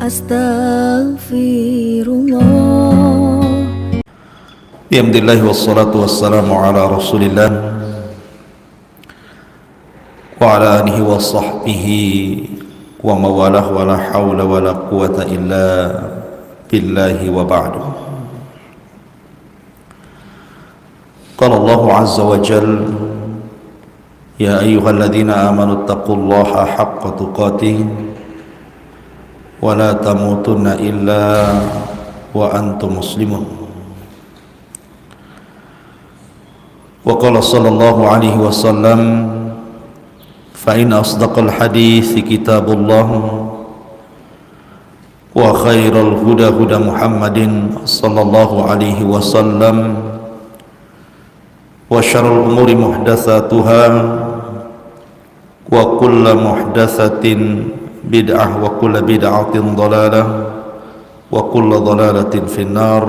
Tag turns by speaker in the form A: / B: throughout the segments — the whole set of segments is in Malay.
A: Astaghfirullah.
B: Alhamdulillah wassalatu wassalamu ala Rasulillah wa ala alihi wa sahbihi wa mawalah wa la hawla wa la quwata illa billahi wa ba'du. Qala Allah azza wa jalla ya ayyuhalladzina amanu taqullaha haqqa tuqatih wa la tamutunna illa wa antum muslimun. Wa qala sallallahu alaihi wasallam fa in asdaqal hadithi kitabullah wa khairal huda huda Muhammadin sallallahu alaihi wasallam wa syarrul umuri muhdatsatuha wa kullu muhdatsatin bid'ah wa kullu bid'atin dhalalah wa kullu dhalalatin finnar.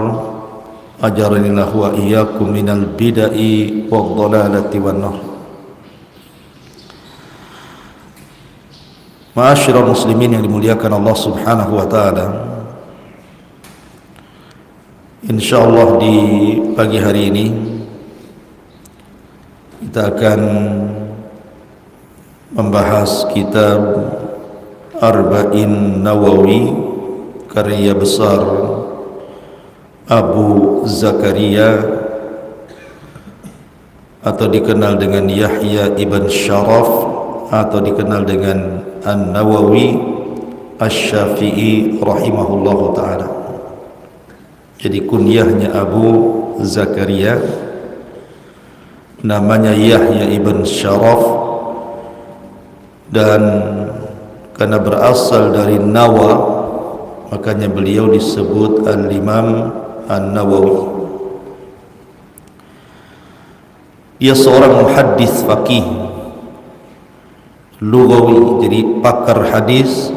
B: Ajaranillahu wa iyyakum minal bidai wad dhalalati wan nar. Ma'asyiral muslimin yang dimuliakan Allah Subhanahu wa taala. Insyaallah di pagi hari ini kita akan membahas kitab Arba'in Nawawi karya besar Abu Zakaria atau dikenal dengan Yahya ibn Sharaf atau dikenal dengan An-Nawawi Asy-Syafi'i rahimahullahu ta'ala. Jadi kunyahnya Abu Zakaria, namanya Yahya ibn Sharaf, dan karena berasal dari Nawa makanya beliau disebut Al-Imam An-Nawawi. Dia seorang muhaddis faqih lughawi, jadi pakar hadis,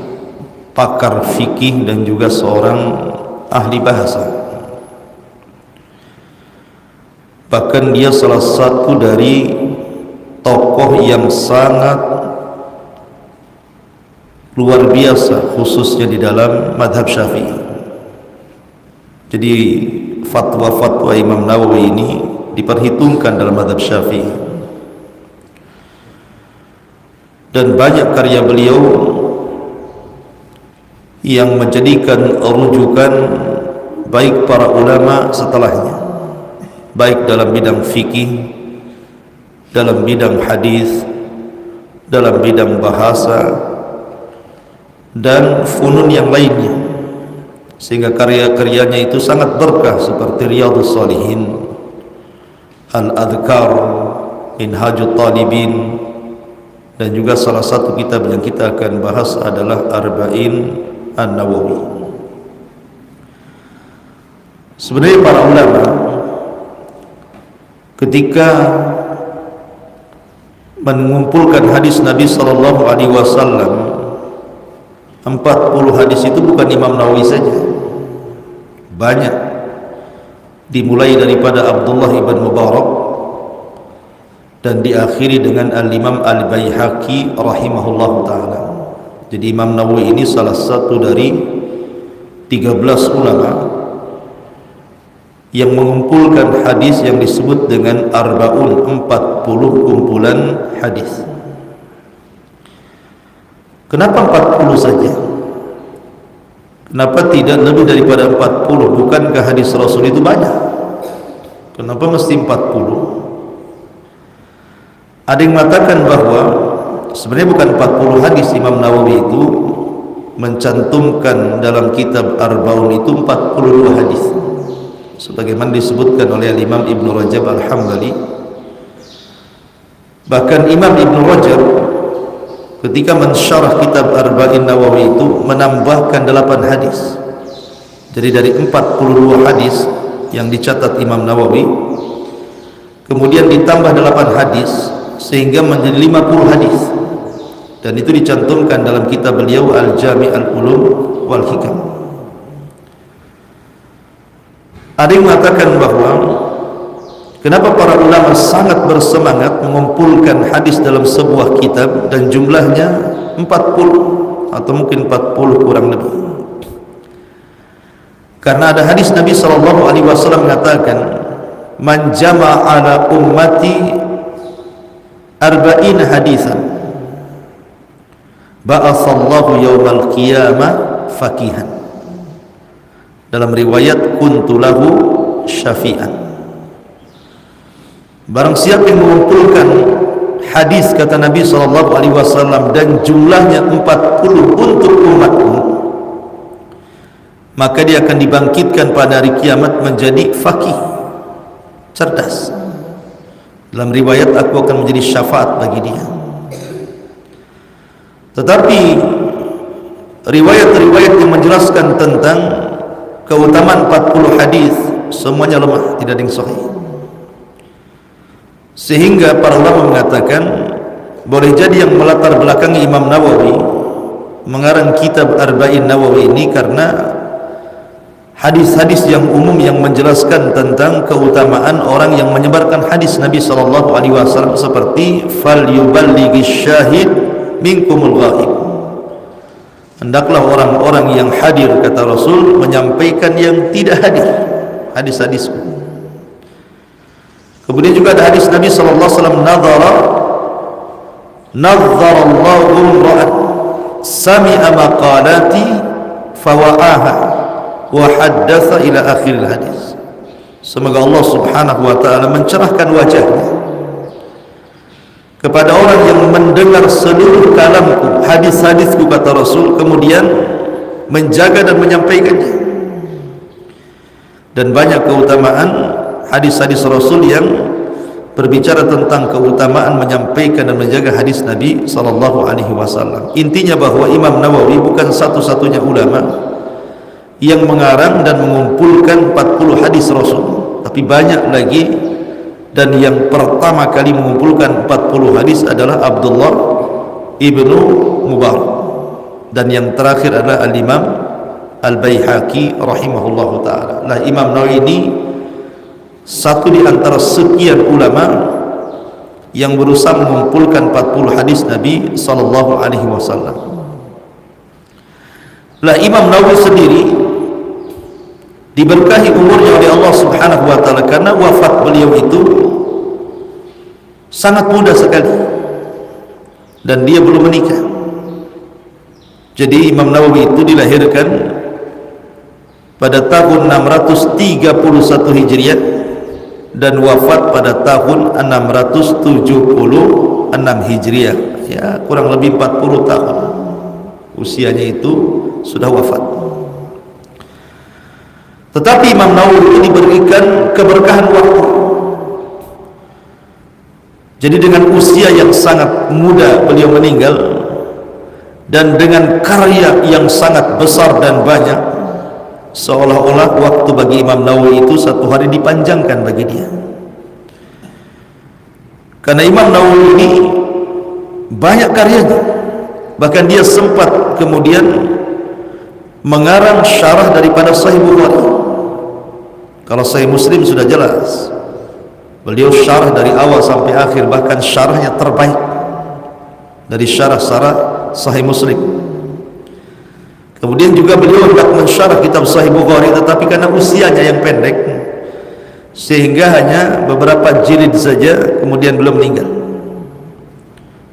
B: pakar fikih, dan juga seorang ahli bahasa. Bahkan dia salah satu dari tokoh yang sangat luar biasa khususnya di dalam madhab Syafi'i. Jadi fatwa-fatwa Imam Nawawi ini diperhitungkan dalam madhab Syafi'i, dan banyak karya beliau yang menjadikan rujukan baik para ulama setelahnya, baik dalam bidang fikih, dalam bidang hadis, dalam bidang bahasa, dan funun yang lainnya, sehingga karya-karyanya itu sangat berkah seperti Riyadhus Shalihin, Al-Adhkar, Minhajut Talibin, dan juga salah satu kitab yang kita akan bahas adalah Arba'in An-Nawawi. Sebenarnya para ulama ketika mengumpulkan hadis Nabi sallallahu alaihi wasallam, 40 hadis itu bukan Imam Nawawi saja, banyak, dimulai daripada Abdullah ibn Mubarak dan diakhiri dengan Al-Imam Al-Baihaqi rahimahullahu ta'ala. Jadi Imam Nawawi ini salah satu dari 13 ulama yang mengumpulkan hadis yang disebut dengan Arba'un, 40 kumpulan hadis. Kenapa 40 saja? Kenapa tidak lebih daripada 40? Bukankah hadis Rasul itu banyak? Kenapa mesti 40? Ada yang mengatakan bahwa sebenarnya bukan 40 hadis. Imam Nawawi itu mencantumkan dalam kitab Arba'un itu 42 hadis, sebagaimana disebutkan oleh Imam Ibn Rajab Al-Hambali. Bahkan Imam Ibn Rajab ketika mensyarah kitab Arba'in Nawawi itu menambahkan 8 hadis. Jadi dari 42 hadis yang dicatat Imam Nawawi, kemudian ditambah 8 hadis sehingga menjadi 50 hadis, dan itu dicantumkan dalam kitab beliau Al-Jami' Al-Ulum wal Hikam. Ada yang mengatakan bahwa kenapa para ulama sangat bersemangat mengumpulkan hadis dalam sebuah kitab dan jumlahnya 40 atau mungkin 40 kurang lebih. Karena ada hadis Nabi SAW mengatakan, man jama'a ala ummati arba'in hadisan ba'atsallahu yawmal qiyamah faqihan. Dalam riwayat kuntu lahu syafi'an. Barang siapa yang mengumpulkan hadis kata Nabi SAW dan jumlahnya 40 untuk umatku, maka dia akan dibangkitkan pada hari kiamat menjadi faqih, cerdas. Dalam riwayat aku akan menjadi syafaat bagi dia. Tetapi riwayat-riwayat yang menjelaskan tentang keutamaan 40 hadis semuanya lemah, tidak ada yang sahih. Sehingga para ulama mengatakan boleh jadi yang melatar belakangi Imam Nawawi mengarang kitab Arba'in Nawawi ini karena hadis-hadis yang umum yang menjelaskan tentang keutamaan orang yang menyebarkan hadis Nabi SAW seperti fal yuballighish syahid minkumul ghaib. Hendaklah orang-orang yang hadir kata Rasul menyampaikan yang tidak hadir hadis-hadisku. Kemudian juga ada hadis Nabi SAW, nadharallahu imra'an sami'a maqalati fawa'aha wa haddatha ila akhir hadis. Semoga Allah Subhanahu wa taala mencerahkan wajahnya kepada orang yang mendengar seluruh kalamku, hadis-hadisku kata Rasul, kemudian menjaga dan menyampaikannya. Dan banyak keutamaan hadis-hadis Rasul yang berbicara tentang keutamaan menyampaikan dan menjaga hadis Nabi SAW. Intinya bahwa Imam Nawawi bukan satu-satunya ulama yang mengarang dan mengumpulkan 40 hadis Rasul, tapi banyak lagi. Dan yang pertama kali mengumpulkan 40 hadis adalah Abdullah ibnu Mubarak, dan yang terakhir adalah Al-Imam Al-Baihaqi rahimahullahu ta'ala. Nah, Imam Nawawi ini satu di antara sekian ulama yang berusaha mengumpulkan 40 hadis Nabi SAW. Lah, Imam Nawawi sendiri diberkahi umurnya oleh Allah Subhanahu wa taala karena wafat beliau itu sangat muda sekali dan dia belum menikah. Jadi Imam Nawawi itu dilahirkan pada tahun 631 Hijriah dan wafat pada tahun 676 Hijriah. Ya, kurang lebih 40 tahun usianya itu sudah wafat. Tetapi Imam Nawawi ini diberikan keberkahan waktu. Jadi dengan usia yang sangat muda beliau meninggal, dan dengan karya yang sangat besar dan banyak, seolah-olah waktu bagi Imam Nawawi itu satu hari dipanjangkan bagi dia. Karena Imam Nawawi ini banyak karyanya, bahkan dia sempat kemudian mengarang syarah daripada Sahih Bukhari. Kalau Sahih Muslim sudah jelas, beliau syarah dari awal sampai akhir, bahkan syarahnya terbaik dari syarah-syarah Sahih Muslim. Kemudian juga beliau hendak mensyarah kitab Sahih Bukhari, tetapi karena usianya yang pendek sehingga hanya beberapa jilid saja, kemudian belum meninggal.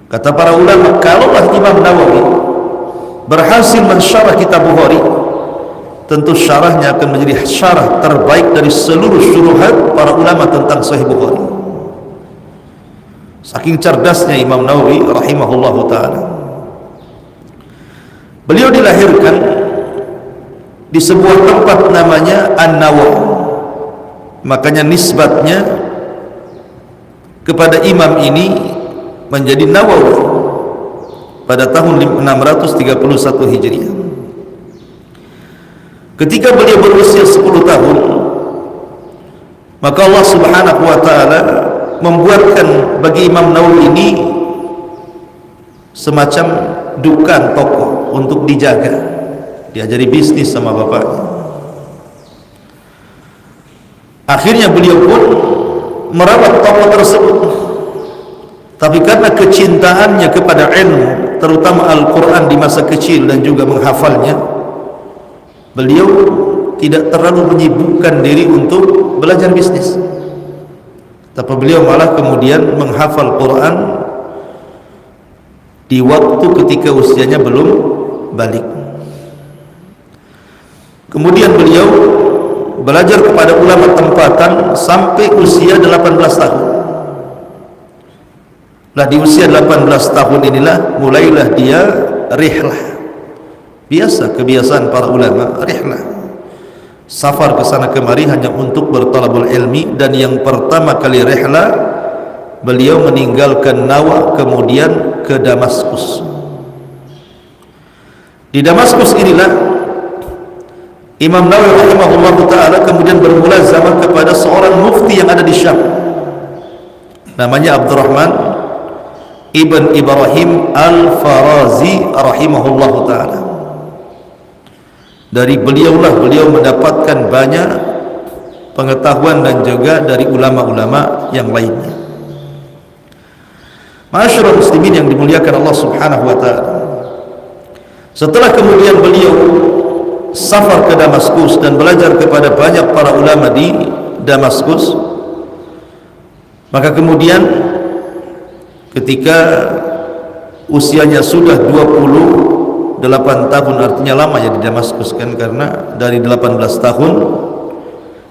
B: Kata para ulama, kalaulah Imam Nawawi berhasil mensyarah kitab Bukhari, tentu syarahnya akan menjadi syarah terbaik dari seluruh syuruhat para ulama tentang Sahih Bukhari. Saking cerdasnya Imam Nawawi rahimahullahu ta'ala. Beliau dilahirkan di sebuah tempat namanya An-Nawawi, makanya nisbatnya kepada imam ini menjadi Nawawi pada tahun 631 Hijriah. Ketika beliau berusia 10 tahun, maka Allah Subhanahu wa ta'ala membuatkan bagi Imam Nawawi ini semacam dukan toko untuk dijaga, diajari bisnis sama bapaknya. Akhirnya beliau pun merawat toko tersebut, tapi karena kecintaannya kepada ilmu, terutama Al-Quran di masa kecil dan juga menghafalnya, beliau tidak terlalu menyibukkan diri untuk belajar bisnis, tapi beliau malah kemudian menghafal Quran di waktu ketika usianya belum balik. Kemudian beliau belajar kepada ulama tempatan sampai usia 18 tahun. Nah, di usia 18 tahun inilah mulailah dia rihlah. Biasa kebiasaan para ulama, rihlah. Safar ke sana kemari hanya untuk bertalabul ilmi, dan yang pertama kali rihlah beliau meninggalkan Nawa kemudian ke Damaskus. Di Damaskus inilah Imam Nawawi rahimahullah ta'ala kemudian bermulazamah kepada seorang mufti yang ada di Syam, namanya Abdurrahman Ibn Ibrahim Al-Farazi rahimahullah ta'ala. Dari beliaulah beliau mendapatkan banyak pengetahuan dan juga dari ulama-ulama yang lainnya. Ma'asyiral muslimin yang dimuliakan Allah subhanahu wa ta'ala, setelah kemudian beliau safar ke Damaskus dan belajar kepada banyak para ulama di Damaskus, maka kemudian ketika usianya sudah 28 tahun, artinya lama ya di Damaskus kan, karena dari 18 tahun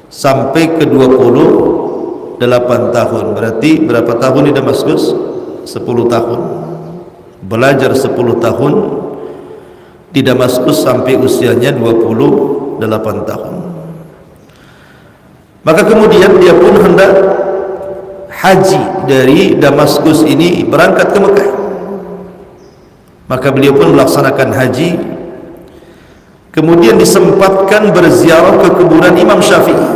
B: sampai ke 28 tahun, berarti berapa tahun di Damaskus? 10 tahun. Belajar 10 tahun di Damaskus sampai usianya 28 tahun. Maka kemudian dia pun hendak haji dari Damaskus ini berangkat ke Mekah. Maka beliau pun melaksanakan haji, kemudian disempatkan berziarah ke kuburan Imam Syafi'i.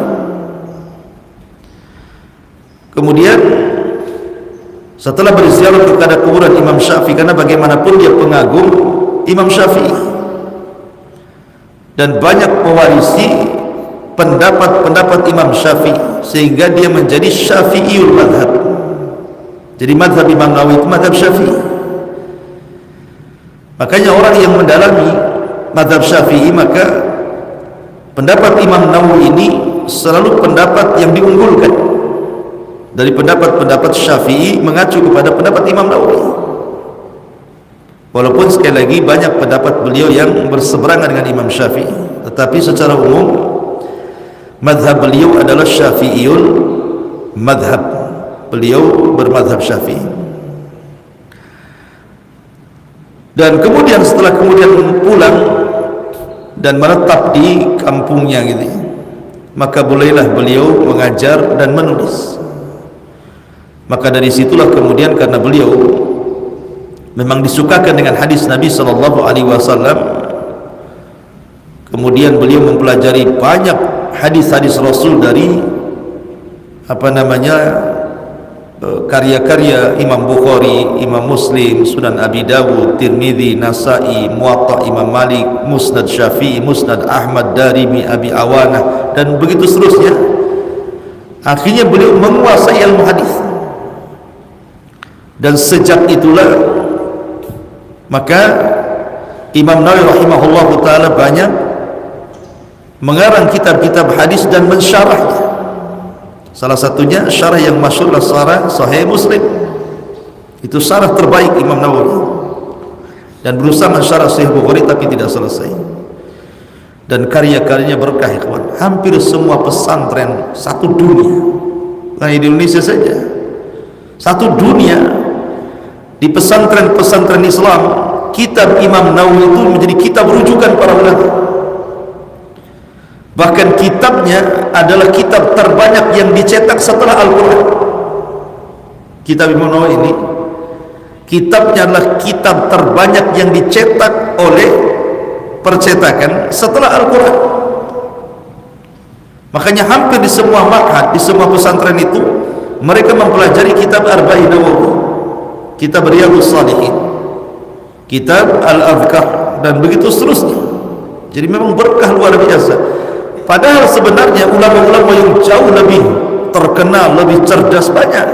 B: Kemudian setelah berziarah kepada kuburan Imam Syafi'i, karena bagaimanapun dia pengagum Imam Syafi'i dan banyak mewarisi pendapat-pendapat Imam Syafi'i, sehingga dia menjadi Syafi'iyul madhab. Jadi madhab Imam Nawawi itu madhab Syafi'i. Makanya orang yang mendalami madhab Syafi'i, maka pendapat Imam Nawawi ini selalu pendapat yang diunggulkan dari pendapat-pendapat Syafi'i, mengacu kepada pendapat Imam Nawawi. Walaupun sekali lagi banyak pendapat beliau yang berseberangan dengan Imam Syafi'i, tetapi secara umum madhab beliau adalah Syafi'iyul madhab. Beliau bermadhab Syafi'i. Dan kemudian setelah kemudian pulang dan menetap di kampungnya gitu, maka bolehlah beliau mengajar dan menulis. Maka dari situlah kemudian, karena beliau memang disukakan dengan hadis Nabi sallallahu alaihi wasallam, kemudian beliau mempelajari banyak hadis-hadis Rasul dari karya-karya Imam Bukhari, Imam Muslim, Sunan Abi Dawud, Tirmidzi, Nasa'i, Muwatta Imam Malik, Musnad Syafi'i, Musnad Ahmad, Darimi, Abi Awanah, dan begitu seterusnya. Akhirnya beliau menguasai ilmu hadis, dan sejak itulah maka Imam Nawawi rahimahullah ta'ala banyak mengarang kitab-kitab hadis dan mensyarahnya. Salah satunya syarah yang masyhur adalah syarah Sahih Muslim. Itu syarah terbaik Imam Nawawi. Dan berusaha mensyarah Sahih Bukhari tapi tidak selesai. Dan karya-karyanya berkah, ikhwan. Hampir semua pesantren satu dunia, bukan di Indonesia saja, satu dunia, di pesantren-pesantren Islam, kitab Imam Nawawi itu menjadi kitab rujukan para ulama. Bahkan kitabnya adalah kitab terbanyak yang dicetak setelah Al-Quran. Kitab Imam Nawawi ini, kitabnya adalah kitab terbanyak yang dicetak oleh percetakan setelah Al-Quran. Makanya hampir di semua ma'had, di semua pesantren itu, mereka mempelajari kitab Arba'in Nawawi, kitab Riyadhus Shalihin, kitab Al-Adhkar, dan begitu seterusnya. Jadi memang berkah luar biasa. Padahal sebenarnya ulama-ulama yang jauh lebih terkenal, lebih cerdas banyak,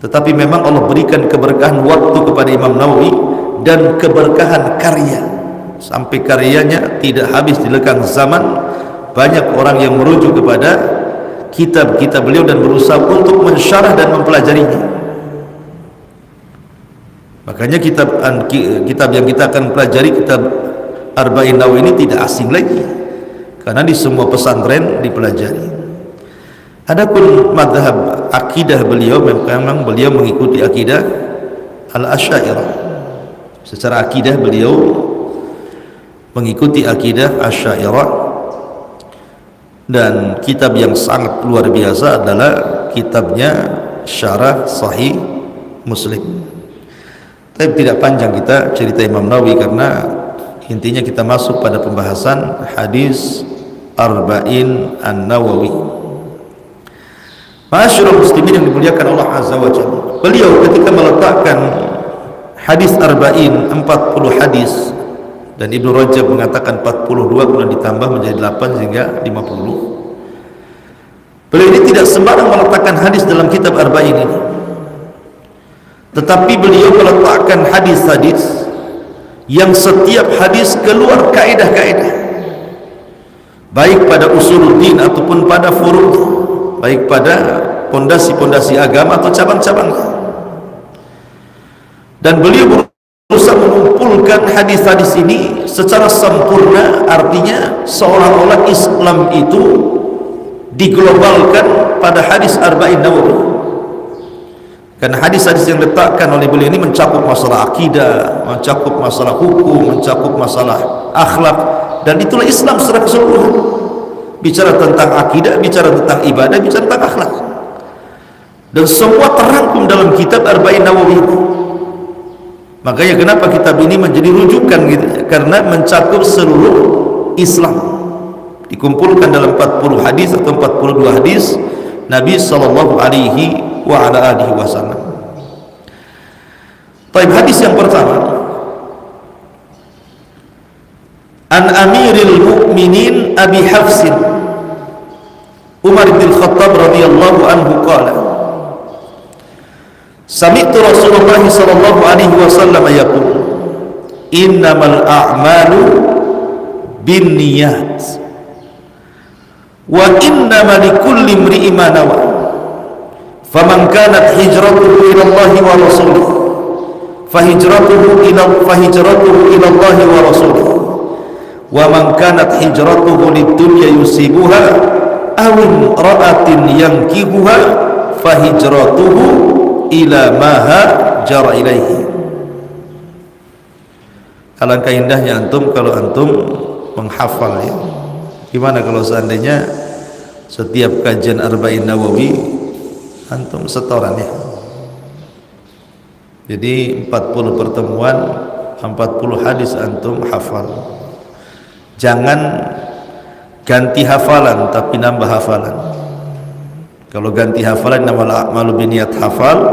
B: tetapi memang Allah berikan keberkahan waktu kepada Imam Nawawi dan keberkahan karya, sampai karyanya tidak habis di lekang zaman. Banyak orang yang merujuk kepada kitab-kitab beliau dan berusaha untuk mensyarah dan mempelajarinya. Makanya kitab yang kita akan pelajari, kitab Arba'in Nawawi ini tidak asing lagi, karena di semua pesantren dipelajari. Adapun madhab akidah beliau, memang beliau mengikuti akidah Al-Asy'ariyah. Secara akidah beliau mengikuti akidah Asy'ariyah, dan kitab yang sangat luar biasa adalah kitabnya Syarah Sahih Muslim. Tapi tidak panjang kita cerita Imam Nawawi, karena intinya kita masuk pada pembahasan hadis Arba'in An-Nawawi. Ma'asyiral muslimin yang dimuliakan Allah Azza wa Jalla, beliau ketika meletakkan hadis Arba'in 40 hadis, dan Ibnu Rajab mengatakan 42 kemudian ditambah menjadi 8 sehingga 50. Beliau ini tidak sembarang meletakkan hadis dalam kitab Arba'in ini, tetapi beliau meletakkan hadis-hadis yang setiap hadis keluar kaidah-kaidah, baik pada usuluddin ataupun pada furu', baik pada pondasi-pondasi agama atau cabang-cabangnya. Dan beliau berusaha mengumpulkan hadis-hadis ini secara sempurna, artinya seolah-olah Islam itu diglobalkan pada hadis Arba'in Nawawi. Karena hadis-hadis yang diletakkan oleh beliau ini mencakup masalah akidah, mencakup masalah hukum, mencakup masalah akhlak, dan itulah Islam secara keseluruhan. Bicara tentang akidah, bicara tentang ibadah, bicara tentang akhlak, dan semua terangkum dalam kitab Arba'in Nawawi itu. Makanya kenapa kitab ini menjadi rujukan gitu ya, karena mencakup seluruh Islam, dikumpulkan dalam 40 hadis atau 42 hadis Nabi sallallahu alaihi wa ala alihi wasallam. Baik, hadis yang pertama, an Amiril Mukminin Abi Hafsin Umar bin Khattab radhiyallahu anhu qala, sami'tu Rasulullah sallallahu alaihi wasallam yaqul, innamal a'malu binniyat wa innama likulli imri'in ma nawa, faman kanat hijratuhu ila Allah wa rasulih fahijratuhu ila Allah wa rasulih, wa man kanat hijratuhu lid-dunya yusibuha aw imra'atin yankihuha fahijratuhu ila ma hajara ilaihi. Alangkah indahnya antum kalau antum menghafal ya. Gimana kalau seandainya setiap kajian Arba'in Nawawi antum setoran ya. Jadi 40 pertemuan 40 hadis antum hafal. Jangan ganti hafalan tapi nambah hafalan. Kalau ganti hafalan innamal a'malu binniyat hafal,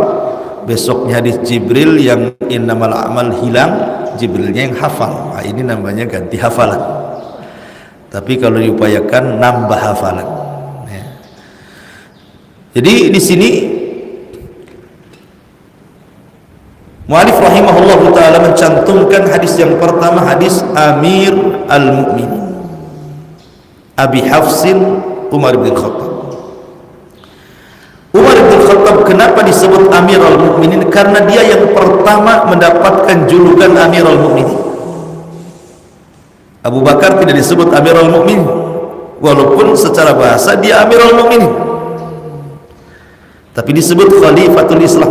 B: besoknya hadis Jibril yang innamal a'mal hilang, Jibrilnya yang hafal. Nah, ini namanya ganti hafalan. Tapi kalau diupayakan nambah hafalan ya. Jadi di sini mu'alif rahimahullah ta'ala mencantumkan hadis yang pertama, hadis Amir al-Mu'minin Abi Hafsin Umar bin Khattab. Umar bin Khattab kenapa disebut Amir al-Mu'minin? Karena dia yang pertama mendapatkan julukan Amir al-Mu'minin. Abu Bakar tidak disebut Amirul Mukminin, walaupun secara bahasa dia Amirul Mukminin, tapi disebut Khalifatul Islam.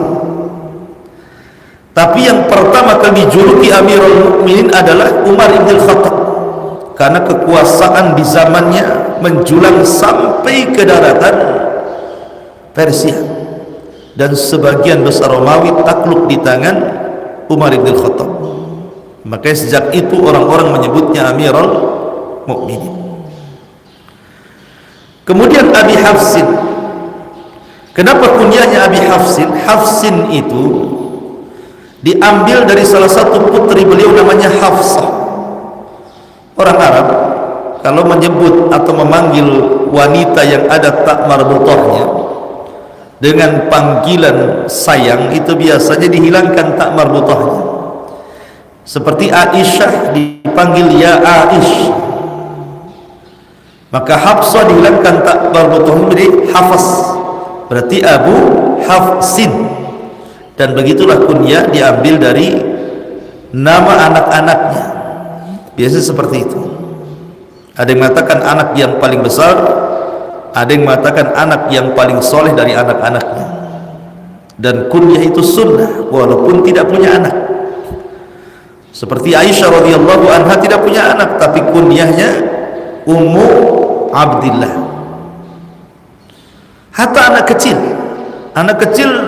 B: Tapi yang pertama kali dijuluki Amirul Mukminin adalah Umar bin Khattab, karena kekuasaan di zamannya menjulang sampai ke daratan Persia, dan sebagian besar Romawi takluk di tangan Umar bin Khattab. Makanya sejak itu orang-orang menyebutnya Amirul Mukminin. Kemudian Abi Hafsin, kenapa kunyahnya Abi Hafsin? Hafsin itu diambil dari salah satu putri beliau namanya Hafsah. Orang Arab kalau menyebut atau memanggil wanita yang ada tak marbutahnya dengan panggilan sayang, itu biasanya dihilangkan tak marbutahnya, Seperti Aisyah dipanggil ya Aish, maka Hafsah dihilangkan tak berbutuh menjadi Hafs, berarti Abu Hafsin. Dan begitulah kunyah diambil dari nama anak-anaknya, biasa seperti itu. Ada yang mengatakan anak yang paling besar, ada yang mengatakan anak yang paling soleh dari anak-anaknya. Dan kunyah itu sunnah walaupun tidak punya anak. Seperti Aisyah radhiyallahu anha tidak punya anak, tapi kunyahnya Ummu Abdillah. Hatta anak kecil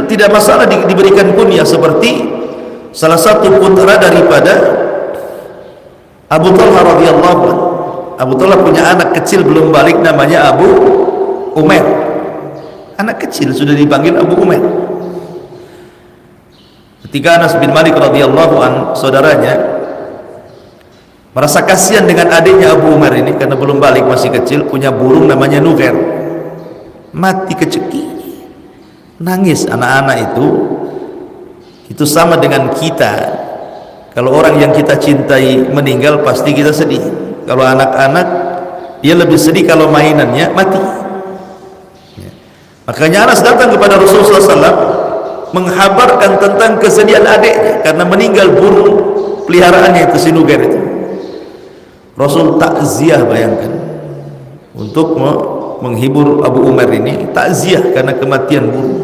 B: tidak masalah diberikan kunyah, seperti salah satu putra daripada Abu Talha radhiyallahu anhu. Abu Talha punya anak kecil belum balik, namanya Abu Umair. Anak kecil sudah dipanggil Abu Umair. Ketika Anas bin Malik radhiyallahu anhu, saudaranya, merasa kasihan dengan adiknya Abu Umar ini karena belum balik, masih kecil, punya burung namanya Nugair, mati kecekik, nangis. Anak-anak itu sama dengan kita. Kalau orang yang kita cintai meninggal pasti kita sedih. Kalau anak-anak, dia lebih sedih kalau mainannya mati. Makanya Anas datang kepada Rasulullah SAW menghabarkan tentang kesedihan adiknya karena meninggal burung peliharaannya itu, si Nugair itu. Rasul takziah, bayangkan, untuk menghibur Abu Umar ini, takziah karena kematian burung.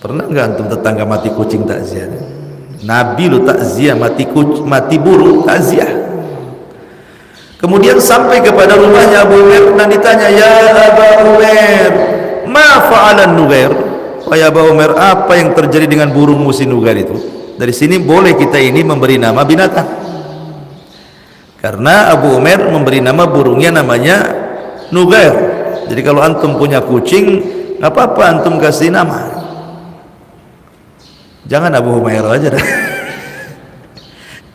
B: Pernah nggak antum tetangga mati kucing takziah? Nabi lu takziah mati burung, takziah. Kemudian sampai kepada rumahnya Abu Umar dan ditanya, ya Abu Umar, ma fa'alan Nugair? Ya Abu Umar, apa yang terjadi dengan burung musi Nugair itu? Dari sini boleh kita ini memberi nama binatang, karena Abu Umar memberi nama burungnya namanya Nugair. Jadi kalau antum punya kucing, nggak apa-apa antum kasih nama, jangan Abu Umair aja dah.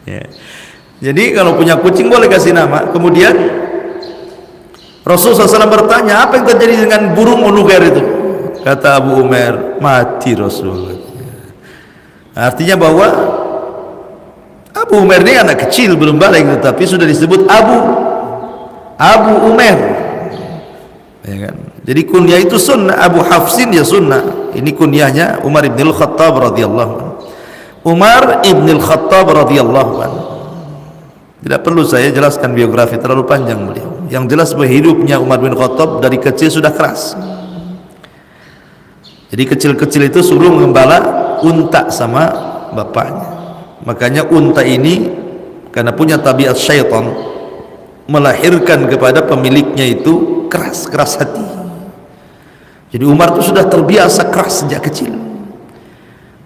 B: Ya. Jadi kalau punya kucing boleh kasih nama. Kemudian Rasulullah SAW bertanya, apa yang terjadi dengan burung Nugair itu? Kata Abu Umar, mati Rasul. Artinya bahwa Abu Umar ini anak kecil belum balik, tetapi sudah disebut Abu Umar, ya kan? Jadi kunyah itu sunnah. Abu Hafsin ya sunnah. Ini kunyahnya Umar ibn al-Khattab radhiyallahu anhu. Umar ibn al-Khattab radhiyallahu anhu. Tidak perlu saya jelaskan biografi, terlalu panjang beliau. Yang jelas bahwa hidupnya Umar bin Khattab dari kecil sudah keras. Jadi kecil-kecil itu suruh mengembala unta sama bapaknya. Makanya unta ini karena punya tabiat syaitan, melahirkan kepada pemiliknya itu keras hati. Jadi Umar itu sudah terbiasa keras sejak kecil.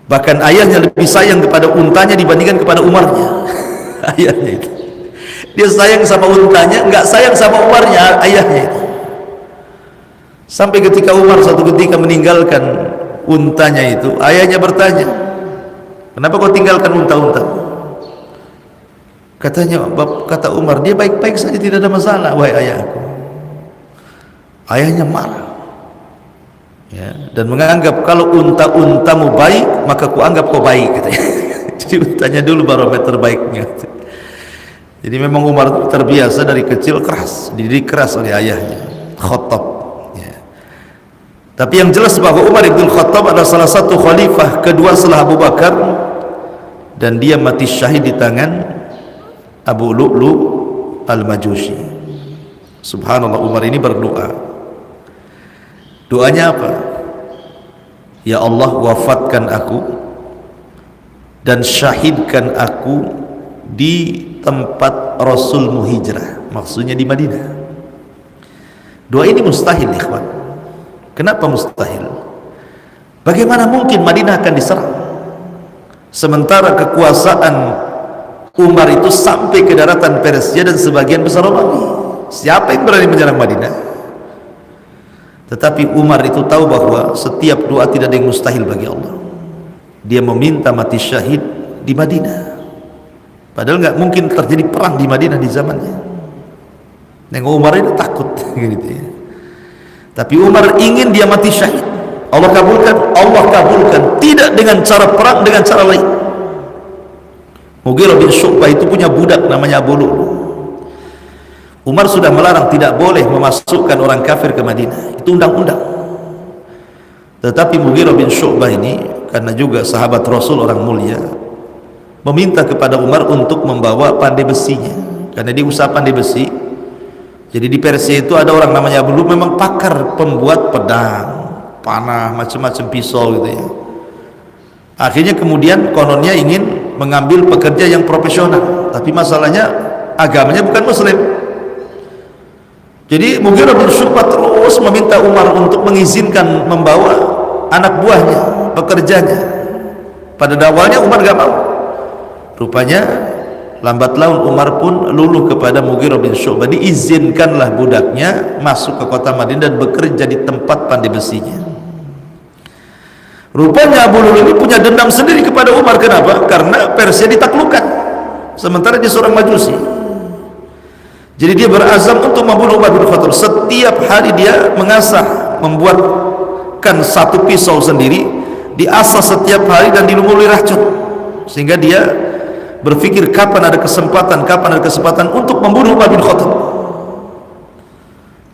B: Bahkan ayahnya lebih sayang kepada untanya dibandingkan kepada Umarnya. Ayahnya itu, dia sayang sama untanya, nggak sayang sama Umarnya, ayahnya itu. Sampai ketika Umar satu ketika meninggalkan untanya itu, ayahnya bertanya, kenapa kau tinggalkan unta-unta? Kata Umar, dia baik-baik saja, tidak ada masalah wahai ayahku. Ayahnya marah, ya, dan menganggap kalau unta-untamu baik maka kuanggap kau baik, katanya. Jadi untanya dulu barometer baiknya. Jadi memang Umar itu terbiasa dari kecil keras, dididik keras oleh ayahnya Khattab. Tapi yang jelas bahwa Umar ibn Khattab adalah salah satu khalifah kedua setelah Abu Bakar, dan dia mati syahid di tangan Abu Lu'lu al-Majusi. Subhanallah, Umar ini berdoa. Doanya apa? Ya Allah, wafatkan aku dan syahidkan aku di tempat Rasulmu hijrah, maksudnya di Madinah. Doa ini mustahil, ikhwan. Kenapa mustahil? Bagaimana mungkin Madinah akan diserang sementara kekuasaan Umar itu sampai ke daratan Persia dan sebagian besar Romawi? Siapa yang berani menyerang Madinah? Tetapi Umar itu tahu bahwa setiap doa tidak ada yang mustahil bagi Allah. Dia meminta mati syahid di Madinah, padahal nggak mungkin terjadi perang di Madinah di zamannya. Nengok Umar itu takut gitu ya. Tapi Umar ingin dia mati syahid. Allah kabulkan, tidak dengan cara perang, dengan cara lain. Mughirah bin Syu'bah itu punya budak namanya Abu Lu'lu'. Umar sudah melarang tidak boleh memasukkan orang kafir ke Madinah, itu undang-undang. Tetapi Mughirah bin Syu'bah ini karena juga sahabat Rasul, orang mulia, meminta kepada Umar untuk membawa pandai besinya, karena dia usaha pandai besi. Jadi di Persia itu ada orang namanya Abu Lu'lu', memang pakar pembuat pedang, panah, macam-macam pisau gitu ya. Akhirnya kemudian kononnya ingin mengambil pekerja yang profesional, tapi masalahnya agamanya bukan Muslim. Jadi Mughirah bin Syu'bah terus meminta Umar untuk mengizinkan membawa anak buahnya, pekerjanya. Pada awalnya Umar gak mau. Rupanya lambat laun Umar pun luluh kepada Mughirah bin Syu'bah, diizinkanlah budaknya masuk ke kota Madinah dan bekerja di tempat pandai besinya. Rupanya Abu Lu'lu' ini punya dendam sendiri kepada Umar. Kenapa? Karena Persia ditaklukkan, sementara dia seorang Majusi. Jadi dia berazam untuk membunuh Umar bin Khattab. Setiap hari dia mengasah, membuatkan satu pisau sendiri, diasah setiap hari dan dilumuri racun, sehingga dia berpikir kapan ada kesempatan untuk membunuh Umar bin Khattab.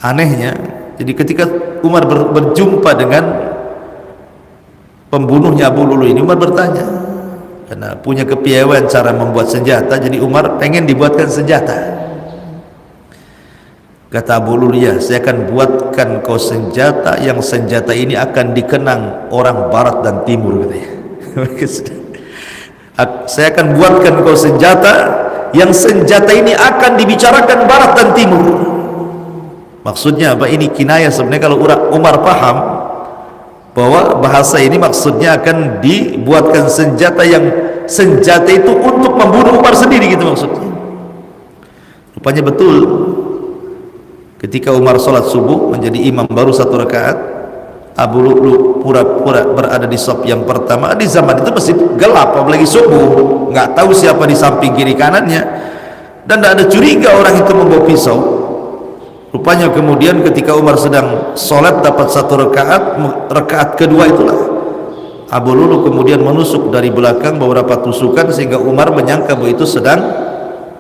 B: Anehnya, jadi ketika Umar berjumpa dengan pembunuhnya Abu Lu'lu' ini, Umar bertanya, karena punya kepiawaian cara membuat senjata, jadi Umar pengen dibuatkan senjata. Kata Abu Lu'lu', ya, saya akan buatkan kau senjata yang senjata ini akan dikenang orang barat dan timur, katanya. Saya akan buatkan kau senjata yang senjata ini akan dibicarakan barat dan timur. Maksudnya apa? Ini kinayah sebenarnya. Kalau Umar paham bahwa bahasa ini maksudnya akan dibuatkan senjata yang senjata itu untuk membunuh Umar sendiri, gitu maksudnya. Rupanya betul. Ketika Umar sholat subuh menjadi imam baru 1 rakaat, Abu Lu'lu' pura-pura berada di saf yang pertama. Di zaman itu masih gelap, apalagi subuh, nggak tahu siapa di samping kiri kanannya, dan tidak ada curiga orang itu membawa pisau. Rupanya kemudian ketika Umar sedang sholat dapat 1 rakaat, rakaat kedua itulah Abu Lu'lu' kemudian menusuk dari belakang beberapa tusukan, sehingga Umar menyangka bahwa itu sedang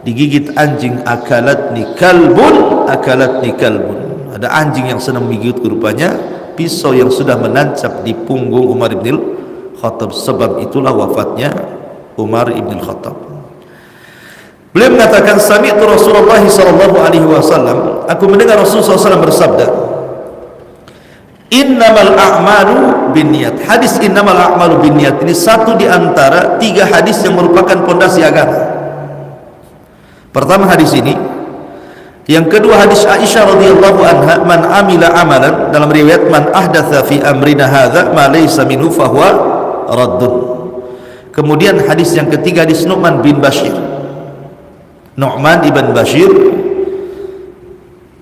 B: digigit anjing. Akalatni kalbun, akalatni kalbun. Ada anjing yang sedang menggigit. Rupanya pisau yang sudah menancap di punggung Umar ibn Khattab. Sebab itulah wafatnya Umar ibn Khattab. Beliau mengatakan, sami'tu Rasulullah sallallahu alaihi wasallam, aku mendengar Rasulullah SAW bersabda, innamal a'malu binniyat. Hadis innamal a'malu binniyat ini satu di antara 3 hadis yang merupakan pondasi agama. Pertama hadis ini, yang kedua hadis Aisyah radhiyallahu anha, man amila amalan, dalam riwayat man ahdatsa fi amrina hadza ma laysa minhu fahuwa raddun. Kemudian hadis yang ketiga hadis Nu'man bin Bashir. Nu'man ibn Bashir,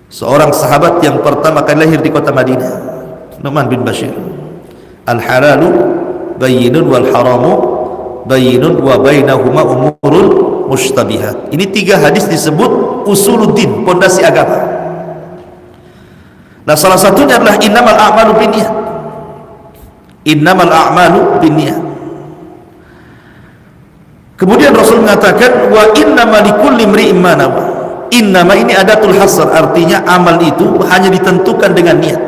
B: seorang sahabat yang pertama kali lahir di kota Madinah. Nu'man bin Bashir, al halalu bayyinun wal haramu bayyinun wa bainahuma umurun mushtabihat. Ini 3 hadis disebut usuluddin, pondasi agama. Nah, salah satunya adalah innamal a'malu binniyat. Innamal a'malu binniyat. Kemudian Rasul mengatakan wa innama likulli imri'in ma nawa. Innama ini adatul hasr, artinya amal itu hanya ditentukan dengan niat.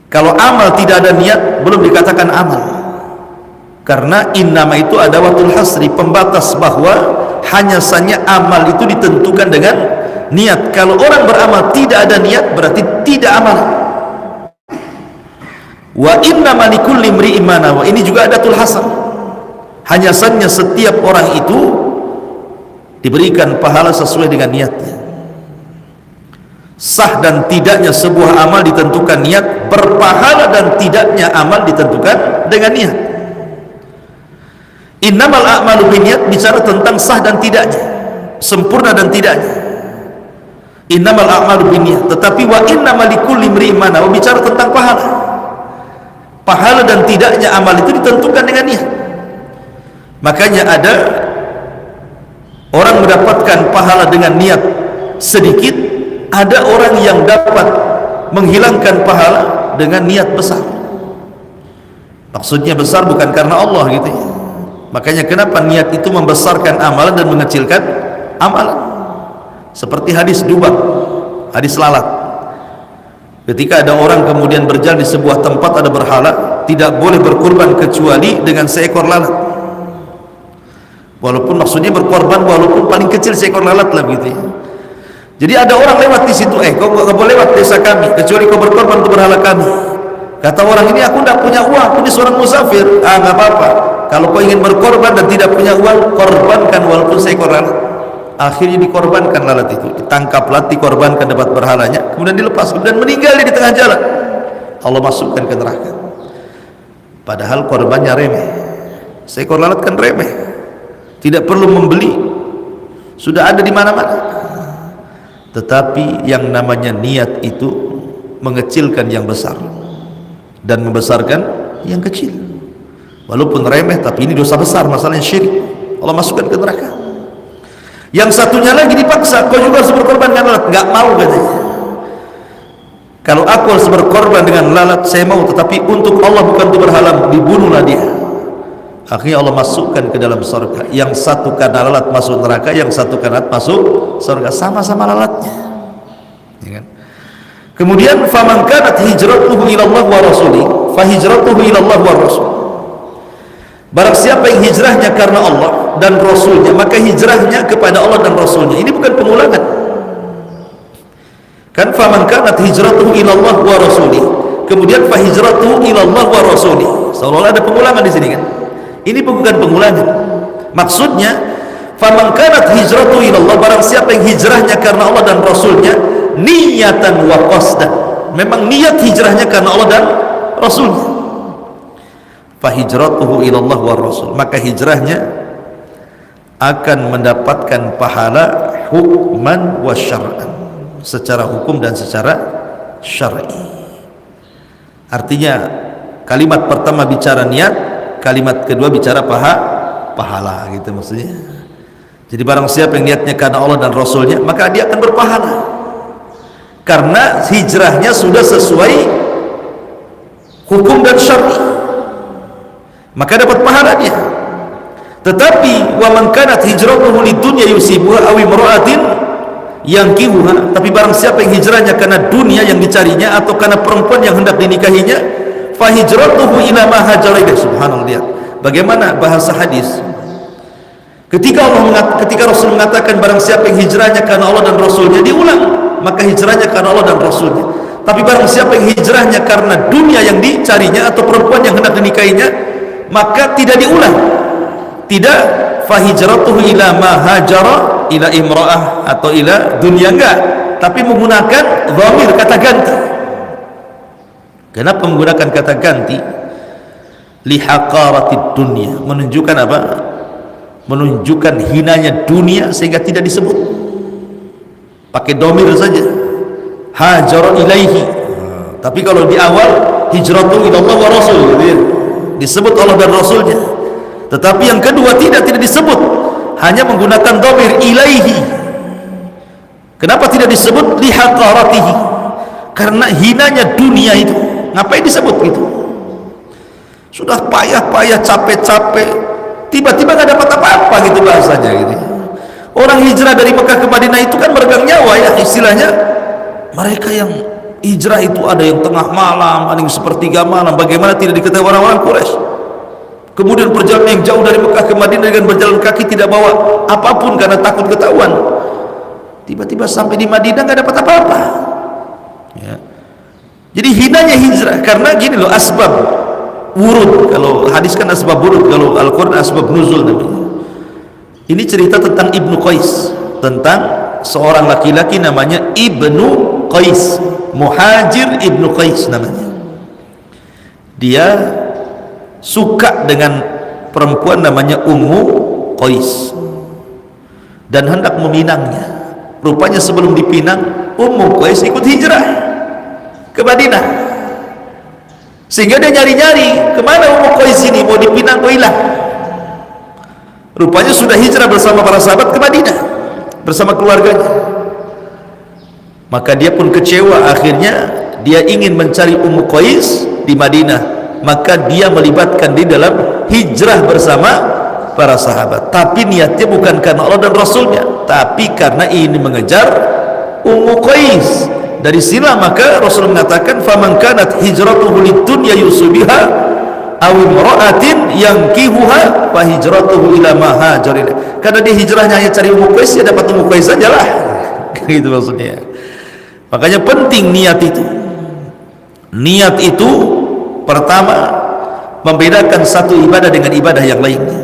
B: Kalau amal tidak ada niat, belum dikatakan amal. Karena innama itu ada watul hasri, pembatas bahwa hanya saja amal itu ditentukan dengan niat. Kalau orang beramal tidak ada niat, berarti tidak amal. Wa innama likulli imri'in ma nawa, ini juga adatul hasr. Hanya saja setiap orang itu diberikan pahala sesuai dengan niatnya. Sah dan tidaknya sebuah amal ditentukan niat, berpahala dan tidaknya amal ditentukan dengan niat. Innamal a'malu binniyat bicara tentang sah dan tidaknya, sempurna dan tidaknya. Innamal a'malu binniyat. Tetapi wa innamal likulli imri'in ma nawa bicara tentang pahala. Pahala dan tidaknya amal itu ditentukan dengan niat. Makanya ada orang mendapatkan pahala dengan niat sedikit, ada orang yang dapat menghilangkan pahala dengan niat besar. Maksudnya besar bukan karena Allah gitu ya. Makanya kenapa niat itu membesarkan amalan dan mengecilkan amalan. Seperti hadis dubak, hadis lalat. Ketika ada orang kemudian berjalan di sebuah tempat ada berhala, tidak boleh berkorban kecuali dengan seekor lalat. Walaupun maksudnya berkorban walaupun paling kecil seekor lalat lah begitu ya. Jadi ada orang lewat di situ, kau nggak boleh lewat desa kami kecuali kau berkorban untuk berhala kami. Kata orang ini, aku tidak punya uang, aku ini seorang musafir. Nggak apa-apa. Kalau kau ingin berkorban dan tidak punya uang, korbankan walaupun seekor lalat. Akhirnya dikorbankan lalat itu, ditangkap lalat, dikorbankan dapat berhalanya, kemudian dilepas, kemudian meninggal di tengah jalan. Allah masukkan ke neraka. Padahal korbannya remeh. Seekor lalat kan remeh, tidak perlu membeli, sudah ada di mana-mana. Tetapi yang namanya niat itu mengecilkan yang besar dan membesarkan yang kecil. Walaupun remeh, tapi ini dosa besar, masalahnya syirik. Allah masukkan ke neraka. Yang satunya lagi dipaksa, kau juga harus berkorban dengan lalat. Nggak mau katanya. Kalau aku harus berkorban dengan lalat, saya mau, tetapi untuk Allah bukan untuk berhala, dibunuhlah dia. Akhirnya Allah masukkan ke dalam surga. Yang satu karena lalat masuk neraka, yang satu karena lalat masuk surga, sama-sama lalatnya. Ya kan? Kemudian faman kanat hijratuhu ila Allah wa rasulih fa hijratuhu ila Allah wa rasul. Barang siapa yang hijrahnya karena Allah dan Rasulnya, maka hijrahnya kepada Allah dan Rasulnya. Ini bukan pengulangan. Kan faman kanat hijratuhu ila Allah wa rasulih. Kemudian fa hijratuhu ila Allah wa rasulih. Seolah-olah ada pengulangan di sini kan. Ini bukan pengulangan. Maksudnya faman kanat hijratuhu ila Allah, barang siapa yang hijrahnya karena Allah dan Rasulnya, niyatan wa qasdan, memang niat hijrahnya karena Allah dan Rasulnya, fa hijratuhu ila Allah wa Rasul, maka hijrahnya akan mendapatkan pahala hukman wa syar'an, secara hukum dan secara syar'i. Artinya kalimat pertama bicara niat, kalimat kedua bicara pahala gitu maksudnya. Jadi barang siapa yang niatnya karena Allah dan Rasulnya, maka dia akan berpahala karena hijrahnya sudah sesuai hukum dan syar'i, maka dapat pahala dia. Tetapi wa man kanat hijratuhu lidunya yusibuha aw imra'atin yankihuha, tapi barang siapa yang hijrahnya karena dunia yang dicarinya atau karena perempuan yang hendak dinikahinya, fa hijratuhu ila ma hajara ilaih. Subhanallah, lihat bagaimana bahasa hadis. Ketika Rasul mengatakan barang siapa yang hijrahnya karena Allah dan Rasulnya, diulang, maka hijrahnya karena Allah dan Rasulnya. Tapi barang siapa yang hijrahnya karena dunia yang dicarinya atau perempuan yang hendak dinikahinya, maka tidak diulang. Tidak fa hijratuhu ila ma hajara ila imra'ah atau ila dunia, enggak, tapi menggunakan dhamir, kata ganti. Kenapa menggunakan kata ganti? Lihaqaratid dunya, menunjukkan apa? Menunjukkan hinanya dunia sehingga tidak disebut, pakai domir saja, hajara ilaihi. Tapi kalau di awal hijratu ila Allah wa rasul, disebut Allah dan Rasulnya. Tetapi yang kedua tidak disebut, hanya menggunakan domir ilaihi. Kenapa tidak disebut lihaqaratihi? Karena hinanya dunia itu, ngapain disebut gitu? Sudah payah-payah, capek-capek, tiba-tiba nggak dapat apa-apa gitu bahasanya gitu. Orang hijrah dari Mekah ke Madinah itu kan meregang nyawa ya istilahnya. Mereka yang hijrah itu ada yang tengah malam, ada yang sepertiga malam. Bagaimana tidak diketahui orang-orang Quraisy? Kemudian perjalanan yang jauh dari Mekah ke Madinah dengan berjalan kaki, tidak bawa apapun karena takut ketahuan. Tiba-tiba sampai di Madinah nggak dapat apa-apa ya. Jadi hinanya hijrah karena gini loh, asbab wurud. Kalau hadis kan asbab wurud, kalau Al-Quran asbab nuzul namanya. Ini cerita tentang Ibnu Qais, tentang seorang laki-laki namanya Ibnu Qais, Muhajir Ibnu Qais namanya. Dia suka dengan perempuan namanya Ummu Qais dan hendak meminangnya. Rupanya sebelum dipinang, Ummu Qais ikut hijrah ke Madinah, sehingga dia nyari-nyari kemana Ummu Qais ini, mau dipinang kok hilang. Rupanya sudah hijrah bersama para sahabat ke Madinah bersama keluarganya. Maka dia pun kecewa, akhirnya dia ingin mencari Ummu Qais di Madinah, maka dia melibatkan di dalam hijrah bersama para sahabat. Tapi niatnya bukan karena Allah dan Rasulnya, tapi karena ini mengejar Ummu Qais. Dari sinilah maka Rasul mengatakan, faman kanat hijratuhu lidunya yusubiha aw imra'atin yankihuha fa hijratuhu ila ma hajara. Karena dia hijrahnya hanya cari Ummu Qais, ya dapat Ummu Qais sajalah. Gitu maksudnya. Makanya penting niat itu. Niat itu pertama membedakan satu ibadah dengan ibadah yang lainnya.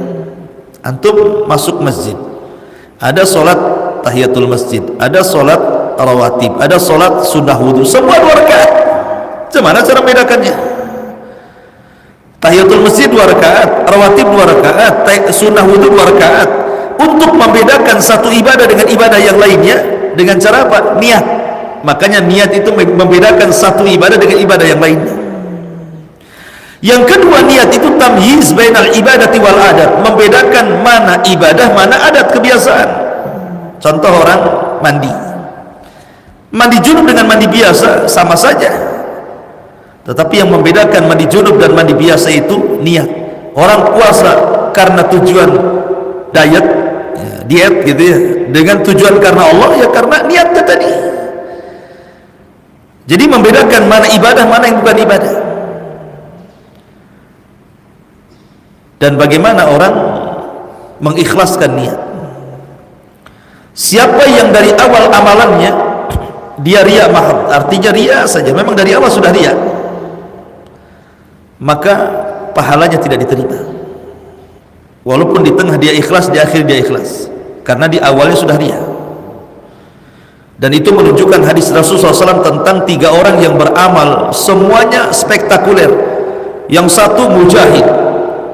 B: Antum masuk masjid, ada solat tahiyatul masjid, ada solat rawatib, ada solat sunnah wudu, semua 2 rakaat. Bagaimana cara membedakannya? Tahiyatul masjid 2 rakaat, rawatib 2 rakaat, sunnah wudu 2 rakaat. Untuk membedakan satu ibadah dengan ibadah yang lainnya dengan cara apa? Niat. Makanya niat itu membedakan satu ibadah dengan ibadah yang lainnya. Yang kedua, niat itu tamyiz bainal ibadati wal adat, membedakan mana ibadah, mana adat, kebiasaan. Contoh orang mandi junub dengan mandi biasa sama saja, tetapi yang membedakan mandi junub dan mandi biasa itu niat. Orang puasa karena tujuan diet gitu ya, dengan tujuan karena Allah, ya karena niatnya tadi. Jadi membedakan mana ibadah, mana yang bukan ibadah. Dan bagaimana orang mengikhlaskan niat. Siapa yang dari awal amalannya dia riya mahad, artinya riya saja, memang dari awal sudah riya, maka pahalanya tidak diterima. Walaupun di tengah dia ikhlas, di akhir dia ikhlas, karena di awalnya sudah riya. Dan itu menunjukkan hadis Rasulullah SAW tentang 3 orang yang beramal semuanya spektakuler. Yang satu mujahid,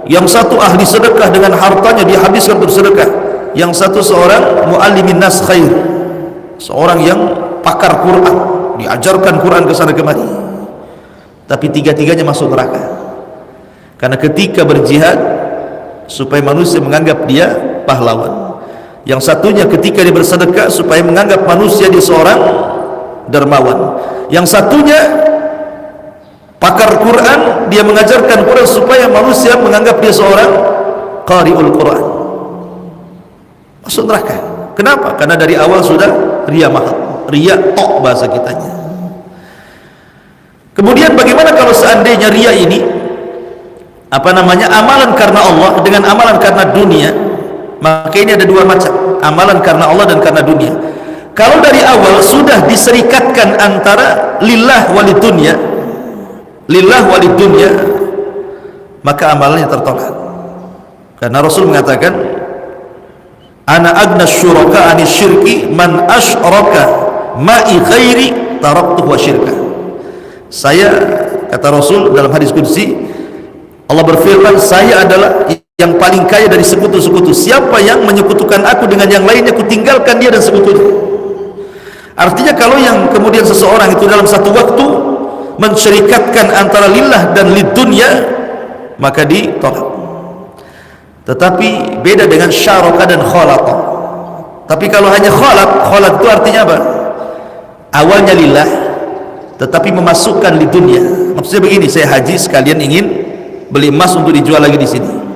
B: yang satu ahli sedekah, dengan hartanya dihabiskan untuk sedekah. Yang satu seorang muallimin nas khair, seorang yang pakar Quran, diajarkan Quran ke sana kemari. Tapi 3-tiganya masuk neraka. Karena ketika berjihad supaya manusia menganggap dia pahlawan. Yang satunya ketika dia bersedekah supaya menganggap manusia dia seorang dermawan. Yang satunya pakar Quran, dia mengajarkan Quran supaya manusia menganggap dia seorang qari'ul Quran. Masuk neraka. Kenapa? Karena dari awal sudah riya mahal, riya tok bahasa kitanya. Kemudian bagaimana kalau seandainya riya ini amalan karena Allah dengan amalan karena dunia? Maka ini ada 2 macam, amalan karena Allah dan karena dunia. Kalau dari awal sudah diserikatkan antara lillah walid dunya, lillah walid dunya, maka amalannya tertolak. Karena Rasul mengatakan, ana agna syuraka anis syirki man asyraka ma'i ghairi taraktuhu wa syirka. Saya, kata Rasul dalam hadis qudsi, Allah berfirman, saya adalah yang paling kaya dari sekutu-sekutu. Siapa yang menyekutukan aku dengan yang lainnya, aku tinggalkan dia dan sekutunya. Artinya kalau yang kemudian seseorang itu dalam satu waktu mensyirikatkan antara lillah dan lid dunya, maka ditolak. Tetapi beda dengan syaraka dan khalata. Tapi kalau hanya khalat itu artinya apa? Awalnya lillah, tetapi memasukkan lid dunya. Maksudnya begini, saya haji sekalian ingin beli emas untuk dijual lagi di sini.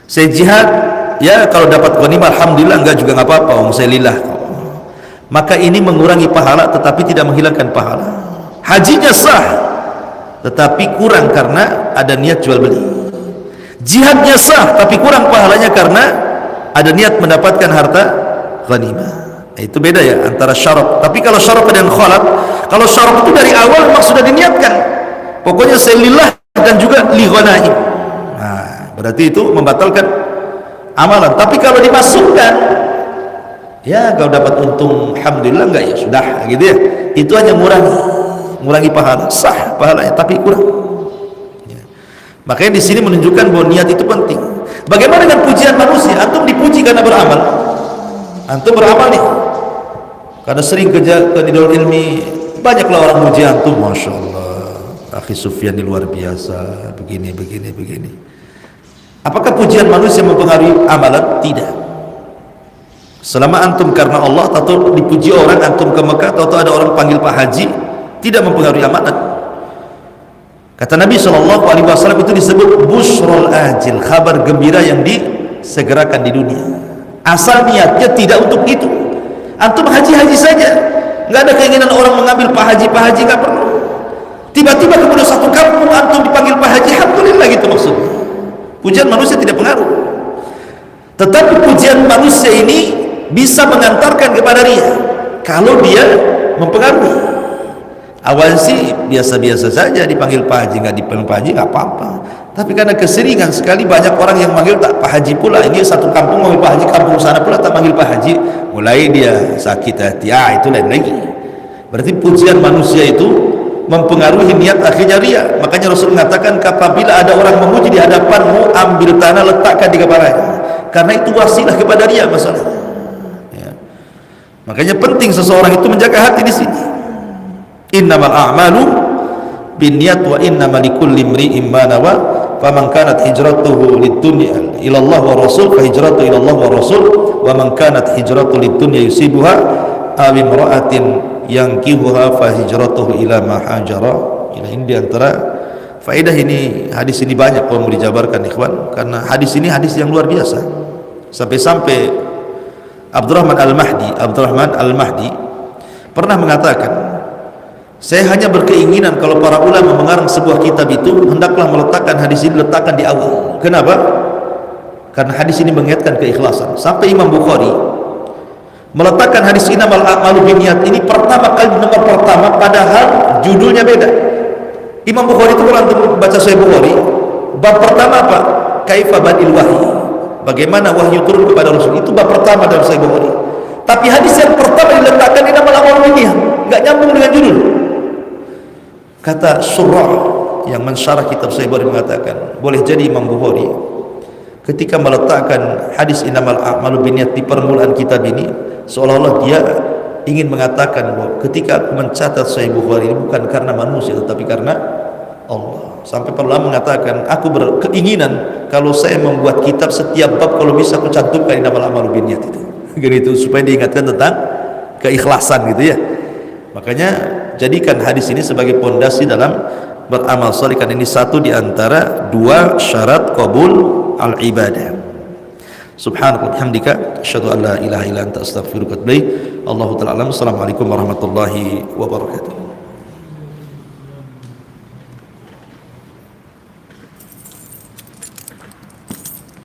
B: Saya jihad, ya kalau dapat ghanimah alhamdulillah, enggak juga enggak apa-apa, saya lillah. Maka ini mengurangi pahala tetapi tidak menghilangkan pahala. Hajinya sah tetapi kurang karena ada niat jual beli. Jihadnya sah tapi kurang pahalanya karena ada niat mendapatkan harta ghanimah. Itu beda ya antara syaraf. Tapi kalau syaraf dan khalat, kalau syaraf itu dari awal memang sudah diniatkan, pokoknya saya lillah dan juga li ghanaim. Nah, berarti itu membatalkan amalan. Tapi kalau dimasukkan, ya kalau dapat untung alhamdulillah, enggak ya sudah gitu ya, itu hanya mengurangi pahala, sah pahalanya tapi kurang ya. Makanya di sini menunjukkan bahwa niat itu penting. Bagaimana dengan pujian manusia? Antum dipuji karena beramal, antum beramal nih karena sering kerja ke Nidul Ilmi, banyaklah orang muji antum, masya Allah Akhi Sufyan ini luar biasa, begini. Apakah pujian manusia mempengaruhi amalan? Tidak. Selama antum karena Allah, atau dipuji orang, antum ke Mekah, atau ada orang panggil Pak Haji, tidak mempengaruhi amalan. Kata Nabi SAW itu disebut busrul ajil, kabar gembira yang segerakan di dunia. Asal niatnya tidak untuk itu. Antum haji-haji saja, nggak ada keinginan orang mengambil Pak Haji, nggak perlu. Tiba-tiba kemudian satu kampung antum dipanggil Pak Haji, alhamdulillah gitu maksudnya. Pujian manusia tidak pengaruh. Tetapi pujian manusia ini bisa mengantarkan kepada ria kalau dia mempengaruhi. Awal sih biasa-biasa saja, dipanggil Pak Haji, nggak dipanggil Pak Haji nggak apa-apa. Tapi karena keseringan sekali banyak orang yang manggil tak Pak Haji pula, ini satu kampung manggil Pak Haji, kampung sana pula tak manggil Pak Haji, mulai dia sakit hati. Itu lain lagi. Berarti pujian manusia itu mempengaruhi niat, akhirnya ria. Makanya Rasul mengatakan, apabila ada orang memuji di hadapanmu, ambil tanah letakkan di kepalanya, karena itu wasilah kepada ria masalah. Ya. Makanya penting seseorang itu menjaga hati di sini. Innamal a'malu binniyat wa innamal likulli imri'in ma nawa, faman kanat hijratuhu lid-dunya ila Allah wa rasul fa hijratuhu ila Allah wa rasul, wa man kanat hijratuhu lid-dunya yusibuha aw imra'atin yankihuha fa hijratuhu ila ma hajara. Ini di antara faedah ini, hadis ini banyak kalau mau dijabarkan ikhwan, karena hadis ini hadis yang luar biasa. Sampai-sampai Abdurrahman Al-Mahdi pernah mengatakan, saya hanya berkeinginan kalau para ulama mengarang sebuah kitab itu hendaklah meletakkan hadis ini, letakkan di awal. Kenapa? Karena hadis ini mengingatkan keikhlasan. Sampai Imam Bukhari meletakkan hadis innamal a'malu binniyat ini pertama kali, nomor pertama, padahal judulnya beda. Imam Bukhari itu kalau antum baca Sahih Bukhari, bab pertama apa? Kaifa badil wahyi, bagaimana wahyu turun kepada Rasul, itu bab pertama dalam Sahih Bukhari. Tapi hadis yang pertama diletakkan innamal a'malu binniyat, enggak nyambung dengan judul. Kata Surah yang mensyarah kitab Sahih Bukhari mengatakan, boleh jadi Imam Bukhari ketika meletakkan hadis innamal a'malu binniyat di permulaan kitab ini, seolah-olah dia ingin mengatakan bahwa ketika aku mencatat Sahih Bukhari ini bukan karena manusia tetapi karena Allah. Sampai para ulama mengatakan, aku berkeinginan kalau saya membuat kitab, setiap bab kalau bisa aku cantumkan innamal a'malu binniyat itu. Gitu, supaya diingatkan tentang keikhlasan gitu ya. Makanya jadikan hadis ini sebagai pondasi dalam beramal saleh, karena ini satu di antara dua syarat qabul al-ibadah. Subhanallah hamdika asyhadu an la ilaha illa anta astaghfiruka wa atubu ilaik. Allahu ta'ala alam. Assalamualaikum warahmatullahi wabarakatuh.